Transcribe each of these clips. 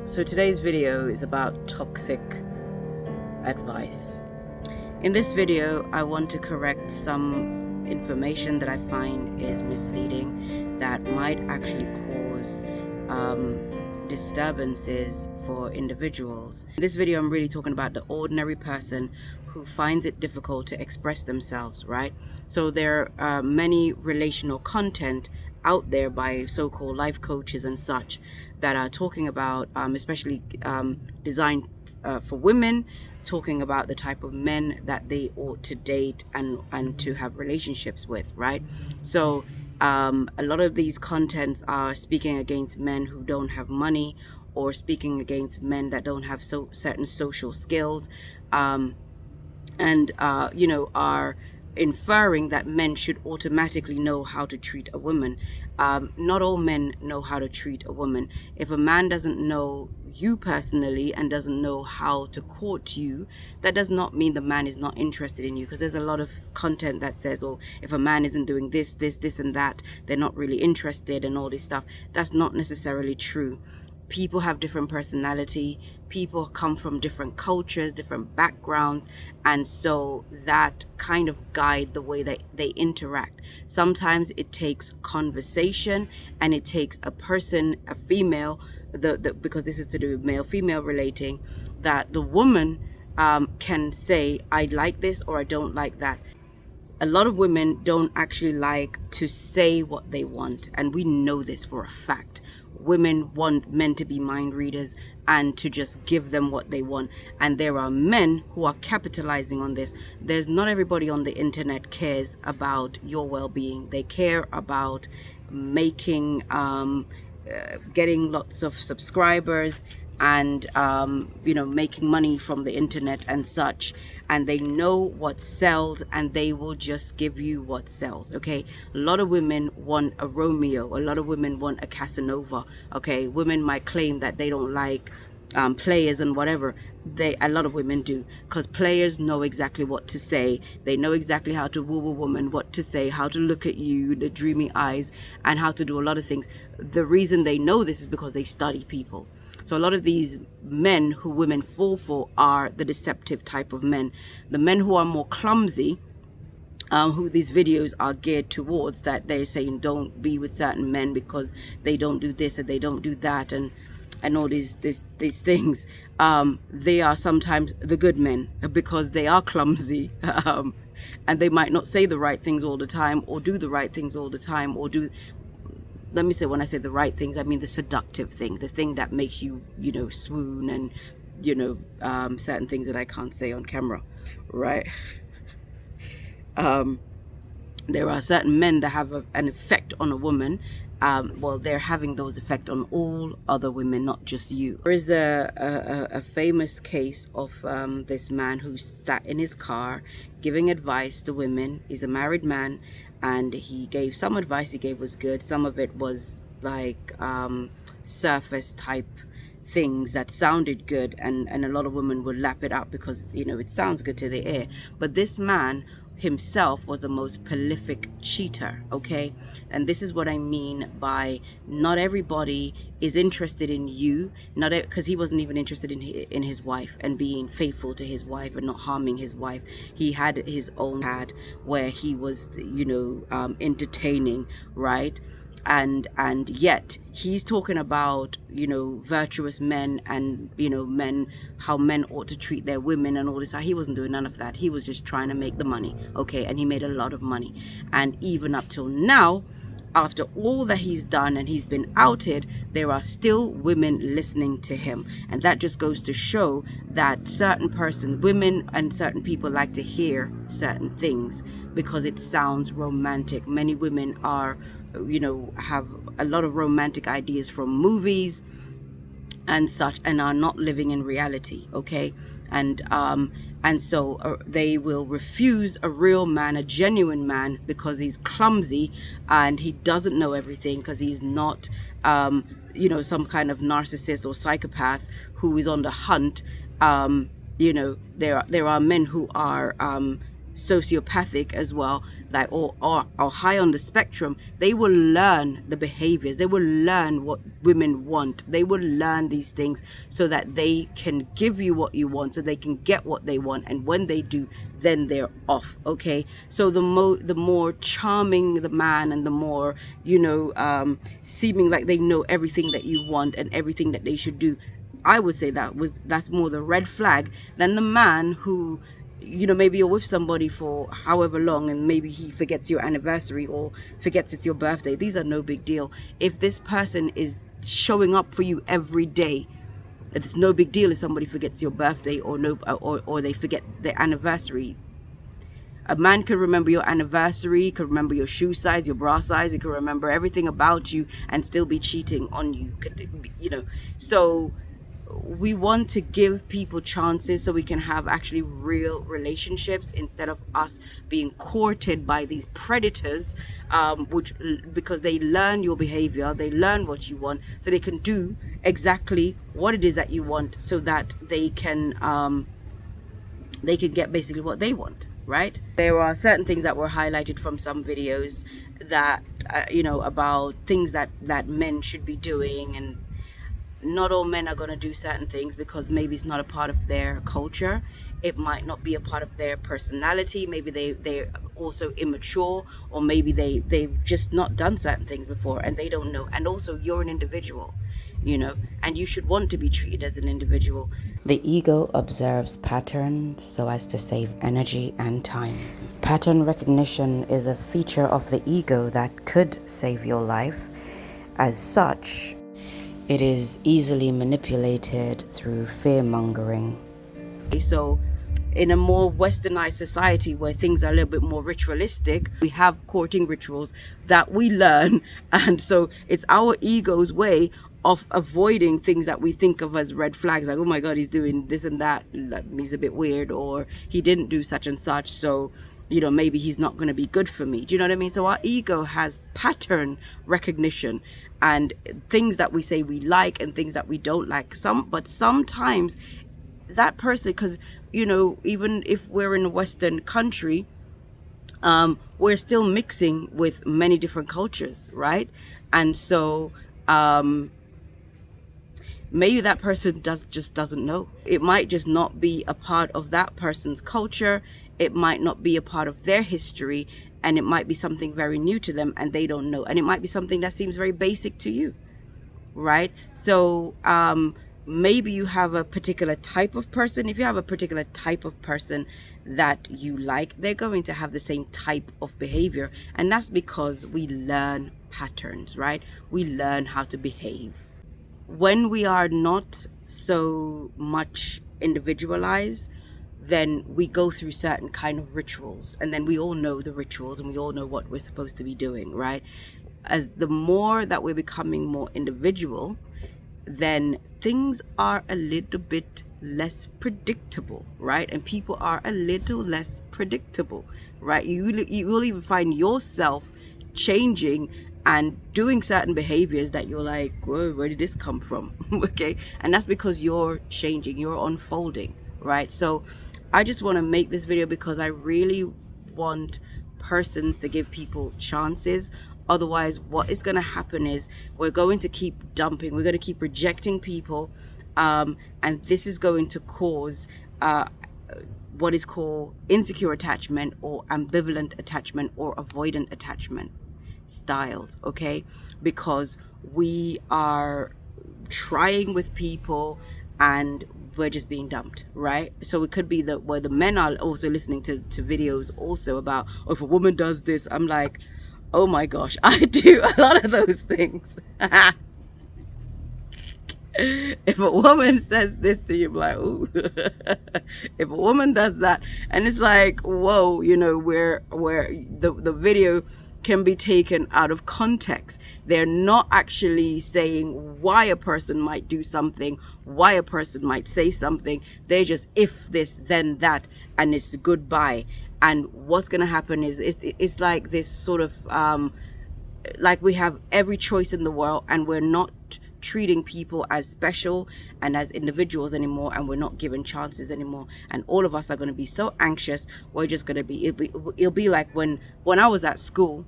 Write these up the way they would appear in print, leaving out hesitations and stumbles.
So today's video is about toxic advice. In this video, I want to correct some information that I find is misleading that might actually cause disturbances for individuals. In this video, I'm really talking about the ordinary person who finds it difficult to express themselves, right? So there are many relational content out there by so-called life coaches and such that are talking about, especially designed for women, talking about the type of men that they ought to date and to have relationships with, right? So a lot of these contents are speaking against men who don't have money, or speaking against men that don't have certain social skills, and are inferring that men should automatically know how to treat a woman. Not all men know how to treat a woman. If a man doesn't know you personally and doesn't know how to court you, that does not mean the man is not interested in you, because there's a lot of content that says, oh, if a man isn't doing this and that, they're not really interested and all this stuff. That's not necessarily true. People have different personality, people come from different cultures, different backgrounds, and so that kind of guide the way that they interact. Sometimes it takes conversation, and it takes a person, a female, because this is to do with male-female relating, that the woman can say, I like this or I don't like that. A lot of women don't actually like to say what they want, and we know this for a fact. Women want men to be mind readers and to just give them what they want, and there are men who are capitalizing on this. There's not everybody on the internet cares about your well-being. They care about making getting lots of subscribers and making money from the internet and such, and they know what sells, and they will just give you what sells. Okay, a lot of women want a Romeo, a lot of women want a Casanova. Okay, women might claim that they don't like players and whatever. A lot of women do, because players know exactly what to say. They know exactly how to woo a woman, what to say, how to look at you, the dreamy eyes, and how to do a lot of things. The reason they know this is because they study people. So a lot of these men who women fall for are the deceptive type of men. The men who are more clumsy, who these videos are geared towards, that they're saying don't be with certain men because they don't do this and they don't do that, and all these things. They are sometimes the good men, because they are clumsy, and they might not say the right things all the time, or do the right things all the time, or do, let me say, when I say the right things, I mean the seductive thing, the thing that makes you, swoon, and, certain things that I can't say on camera, right? There are certain men that have an effect on a woman. Well, they're having those effect on all other women, not just you. There is a famous case of this man who sat in his car giving advice to women. He's a married man, and he gave some advice he gave was good. Some of it was like surface type things that sounded good, and a lot of women would lap it up because it sounds good to the ear. But this man himself was the most prolific cheater. Okay, and this is what I mean by not everybody is interested in you, not because he wasn't even interested in his wife and being faithful to his wife and not harming his wife. He had his own pad where he was entertaining, right? And yet he's talking about virtuous men, and men, how men ought to treat their women and all this. He wasn't doing none of that. He was just trying to make the money. Okay, and he made a lot of money, and even up till now, after all that he's done and he's been outed, there are still women listening to him. And that just goes to show that certain persons, women and certain people, like to hear certain things because it sounds romantic. Many women are have a lot of romantic ideas from movies and such, and are not living in reality. Okay, and so they will refuse a real man, a genuine man, because he's clumsy and he doesn't know everything, because he's not some kind of narcissist or psychopath who is on the hunt. There are men who are sociopathic as well, like or high on the spectrum, they will learn the behaviors, they will learn what women want, they will learn these things so that they can give you what you want, so they can get what they want, and when they do, then they're off. Okay, so the more charming the man, and the more, seeming like they know everything that you want and everything that they should do, I would say that's more the red flag than the man who, maybe you're with somebody for however long and maybe he forgets your anniversary or forgets it's your birthday. These are no big deal. If this person is showing up for you every day, it's no big deal if somebody forgets your birthday or they forget their anniversary. A man could remember your anniversary, could remember your shoe size, your bra size, he could remember everything about you and still be cheating on you. So we want to give people chances so we can have actually real relationships, instead of us being courted by these predators, because they learn your behavior, they learn what you want, so they can do exactly what it is that you want, so that they can get basically what they want, right? There are certain things that were highlighted from some videos that about things that men should be doing, and not all men are going to do certain things because maybe it's not a part of their culture, it might not be a part of their personality, maybe they're also immature, or maybe they've just not done certain things before and they don't know. And also, you're an individual, and you should want to be treated as an individual. The ego observes patterns so as to save energy and time. Pattern recognition is a feature of the ego that could save your life. As such, it is easily manipulated through fear-mongering. So in a more westernized society where things are a little bit more ritualistic, we have courting rituals that we learn, and so it's our ego's way of avoiding things that we think of as red flags, like, oh my god, he's doing this and that, he's a bit weird, or he didn't do such and such, so maybe he's not going to be good for me. Do you know what I mean? So our ego has pattern recognition and things that we say we like and things that we don't like. But sometimes that person, because even if we're in a Western country, we're still mixing with many different cultures, right? And so maybe that person just doesn't know. It might just not be a part of that person's culture. It might not be a part of their history, and it might be something very new to them and they don't know. And it might be something that seems very basic to you, right? So maybe you have a particular type of person. If you have a particular type of person that you like, they're going to have the same type of behavior. And that's because we learn patterns, right? We learn how to behave. When we are not so much individualized, then we go through certain kind of rituals, and then we all know the rituals and we all know what we're supposed to be doing, right? As the more that we're becoming more individual, then things are a little bit less predictable, right? And people are a little less predictable, right? You will even find yourself changing and doing certain behaviors that you're like, whoa, where did this come from? Okay, and that's because you're changing, you're unfolding, right? So I just want to make this video because I really want persons to give people chances. Otherwise, what is going to happen is we're going to keep dumping, we're going to keep rejecting people, and this is going to cause what is called insecure attachment, or ambivalent attachment, or avoidant attachment styles, okay? Because we are trying with people and we're just being dumped, right? So it could be that where the men are also listening to videos also about, oh, if a woman does this, I'm like, oh my gosh, I do a lot of those things. If a woman says this to you, I'm like, ooh. If a woman does that, and it's like, whoa, where the video can be taken out of context. They're not actually saying why a person might do something, why a person might say something. They just, if this, then that, and it's goodbye. And what's going to happen is it's like this sort of like we have every choice in the world, and we're not treating people as special and as individuals anymore, and we're not given chances anymore, and all of us are going to be so anxious. We're just going to be, it'll be like when I was at school,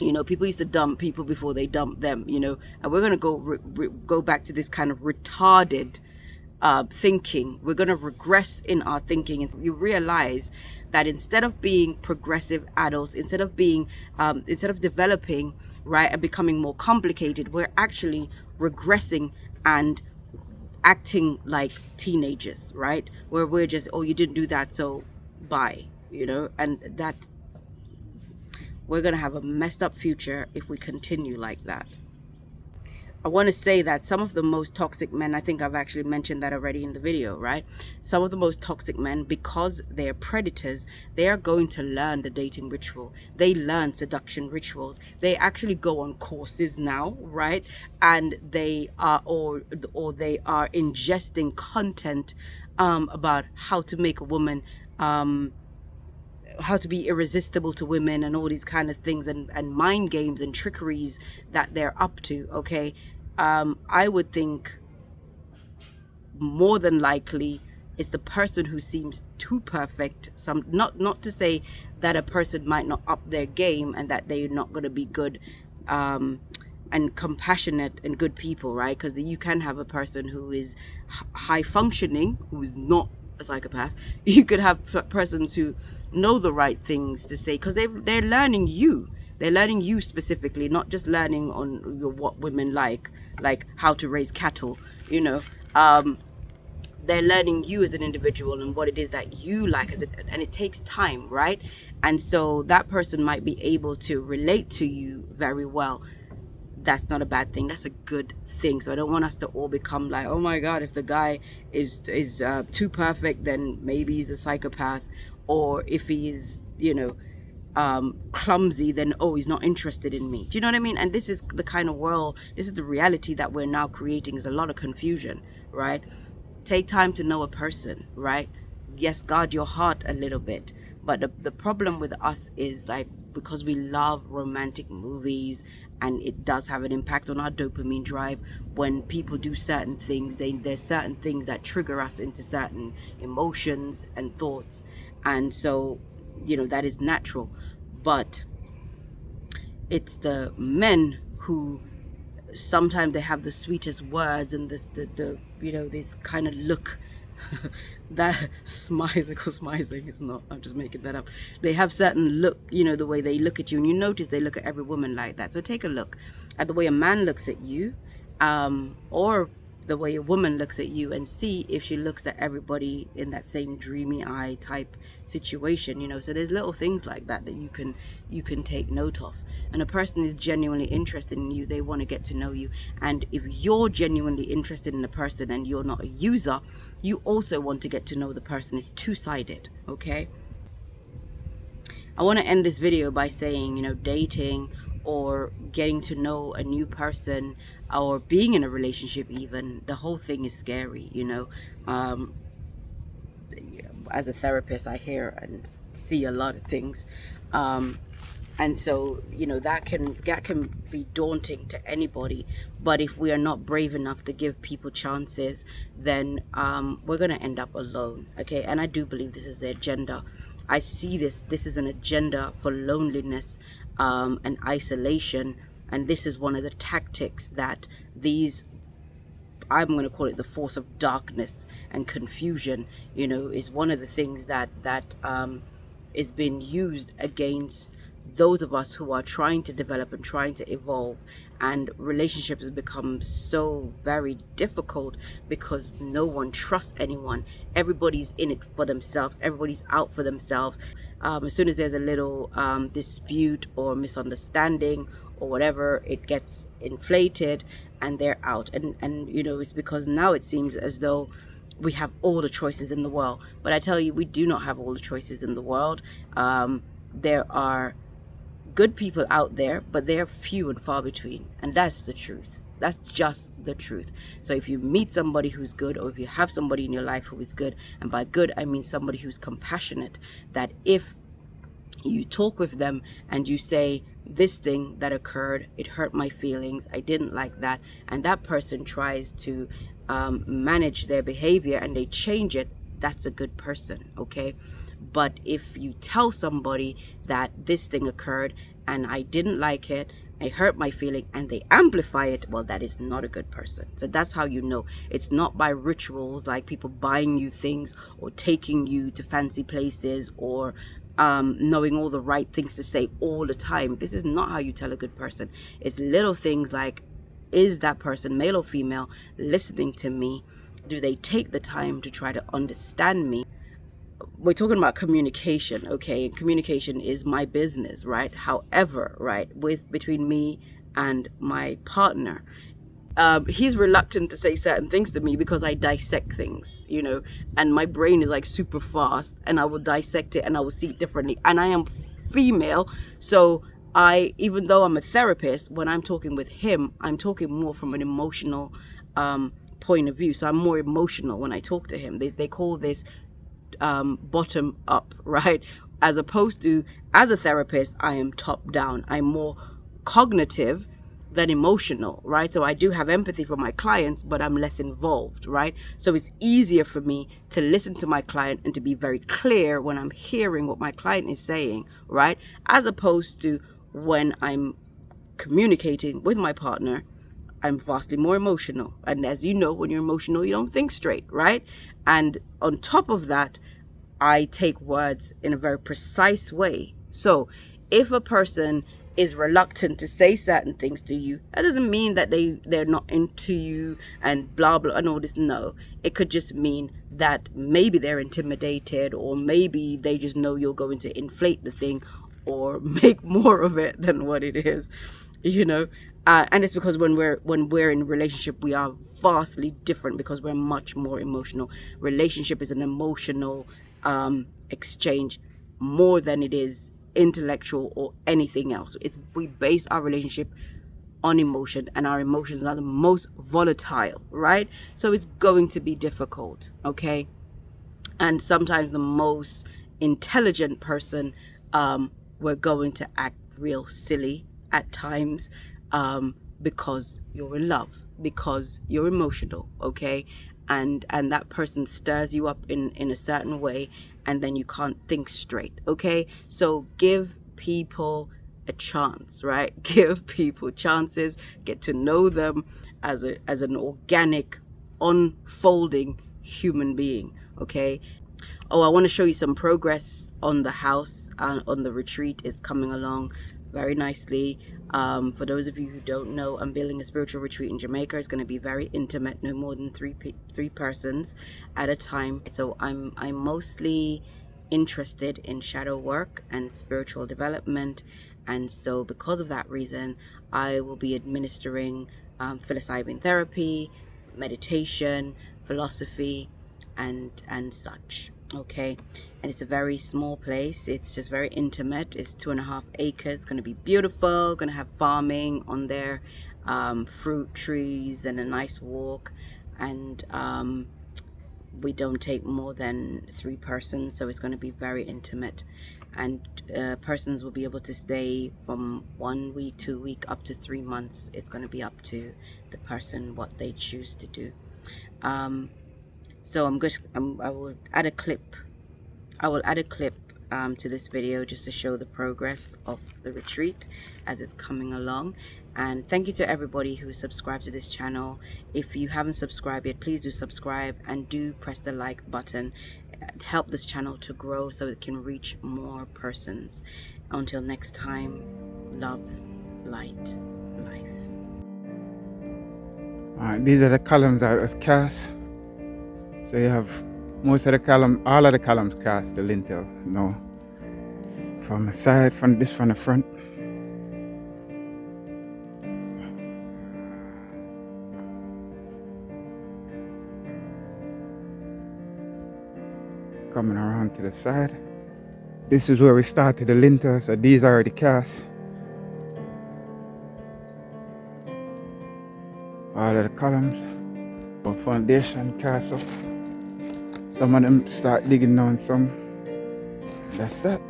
you know, people used to dump people before they dump them, you know, and we're going to go back to this kind of retarded thinking. We're going to regress in our thinking, and you realize that instead of being progressive adults, instead of developing, right, and becoming more complicated, we're actually regressing and acting like teenagers, right? Where we're just, oh, you didn't do that, so bye, you know, and that we're going to have a messed up future if we continue like that. I want to say that some of the most toxic men, I think I've actually mentioned that already in the video, right? Some of the most toxic men, because they're predators, they are going to learn the dating ritual. They learn seduction rituals. They actually go on courses now, right? And they are, or they are ingesting content about how to make a woman, how to be irresistible to women, and all these kind of things, and mind games and trickeries that they're up to. Okay, I would think more than likely it's the person who seems too perfect. Not to say that a person might not up their game and that they're not going to be good and compassionate and good people, right? Because you can have a person who is high functioning, who is not a psychopath. You could have persons who know the right things to say, because they're learning you. They're learning you specifically, not just learning on what women like how to raise cattle, you know. They're learning you as an individual and what it is that you like, and it takes time, right? And so that person might be able to relate to you very well. That's not a bad thing. That's a good thing. So I don't want us to all become like, oh my God, if the guy is too perfect, then maybe he's a psychopath. Or if he is, you know, clumsy, then oh, he's not interested in me. Do you know what I mean? And this is the kind of world, this is the reality that we're now creating, is a lot of confusion, right? Take time to know a person, right? Yes, guard your heart a little bit. But the problem with us is, like, because we love romantic movies, and it does have an impact on our dopamine drive. When people do certain things, there's certain things that trigger us into certain emotions and thoughts. And so, you know, that is natural. But it's the men who sometimes they have the sweetest words and the you know, this kind of look that smizing is not, I'm just making that up. They have certain look, you know, the way they look at you, and you notice they look at every woman like that. So take a look at the way a man looks at you, or the way a woman looks at you, and see if she looks at everybody in that same dreamy eye type situation, you know. So there's little things like that that you can take note of. And a person is genuinely interested in you, they want to get to know you. And if you're genuinely interested in a person and you're not a user, you also want to get to know the person. It's two-sided, okay? I want to end this video by saying, you know, dating or getting to know a new person or being in a relationship even, the whole thing is scary, you know. As a therapist, I hear and see a lot of things. And so, you know, that can be daunting to anybody. But if we are not brave enough to give people chances, then we're going to end up alone, okay? And I do believe this is the agenda. I see this is an agenda for loneliness and isolation. And this is one of the tactics that these, I'm going to call it the force of darkness and confusion, you know, is one of the things that is being used against those of us who are trying to develop and trying to evolve. And relationships have become so very difficult because no one trusts anyone. Everybody's in it for themselves. Everybody's out for themselves. As soon as there's a little dispute or misunderstanding or whatever, it gets inflated and they're out. And you know, it's because now it seems as though we have all the choices in the world. But I tell you, we do not have all the choices in the world. There are good people out there, but they're few and far between. And that's the truth. That's just the truth. So if you meet somebody who's good, or if you have somebody in your life who is good, and by good I mean somebody who's compassionate, that if you talk with them and you say, this thing that occurred, it hurt my feelings, I didn't like that, and that person tries to manage their behavior and they change it, that's a good person, okay? But if you tell somebody that this thing occurred and I didn't like it, it hurt my feeling, and they amplify it, well, that is not a good person. So that's how you know. It's not by rituals like people buying you things or taking you to fancy places or knowing all the right things to say all the time. This is not how you tell a good person. It's little things like, is that person, male or female, listening to me? Do they take the time to try to understand me? We're talking about communication, okay? And communication is my business, right? However, right, between me and my partner, he's reluctant to say certain things to me because I dissect things, you know, and my brain is like super fast, and I will dissect it and I will see it differently. And I am female, so even though I'm a therapist, when I'm talking with him, I'm talking more from an emotional point of view. So I'm more emotional when I talk to him. They call this bottom up, right? As opposed to, as a therapist, I am top down. I'm more cognitive than emotional, right? So I do have empathy for my clients, but I'm less involved, right? So it's easier for me to listen to my client and to be very clear when I'm hearing what my client is saying, right? As opposed to when I'm communicating with my partner, I'm vastly more emotional. And as you know, when you're emotional, you don't think straight, right? And on top of that, I take words in a very precise way. So if a person is reluctant to say certain things to you, that doesn't mean that they're not into you and blah, blah, and all this. No, it could just mean that maybe they're intimidated, or maybe they just know you're going to inflate the thing or make more of it than what it is, you know. And it's because when we're in a relationship, we are vastly different because we're much more emotional. Relationship is an emotional exchange more than it is intellectual or anything else. We base our relationship on emotion, and our emotions are the most volatile, right? So it's going to be difficult, okay? And sometimes the most intelligent person, we're going to act real silly at times, because you're in love, because you're emotional, okay? And that person stirs you up in a certain way, and then you can't think straight, okay? So give people a chance, right? Give people chances, get to know them as an organic, unfolding human being, okay? Oh, I want to show you some progress on the house, on the retreat. Is coming along very nicely. For those of you who don't know, I'm building a spiritual retreat in Jamaica. It's going to be very intimate, no more than three persons at a time. So I'm mostly interested in shadow work and spiritual development, and so because of that reason, I will be administering psilocybin therapy, meditation, philosophy, and such. Okay, and it's a very small place. It's just very intimate. It's 2.5 acres. It's going to be beautiful. Going to have farming on there, fruit trees, and a nice walk. And we don't take more than 3 persons, so it's going to be very intimate. And persons will be able to stay from 1 week, 2 week, up to 3 months. It's going to be up to the person what they choose to do. So I will add a clip. To this video just to show the progress of the retreat as it's coming along. And thank you to everybody who subscribed to this channel. If you haven't subscribed yet, please do subscribe and do press the like button. Help this channel to grow so it can reach more persons. Until next time, love, light, life. Alright, these are the columns that was cast. So you have most of the column, all of the columns cast, the lintel, you know, from the side, from the front. Coming around to the side. This is where we started the lintel, so these are already cast. All of the columns. Foundation cast up. Some of them start digging down some. That's that.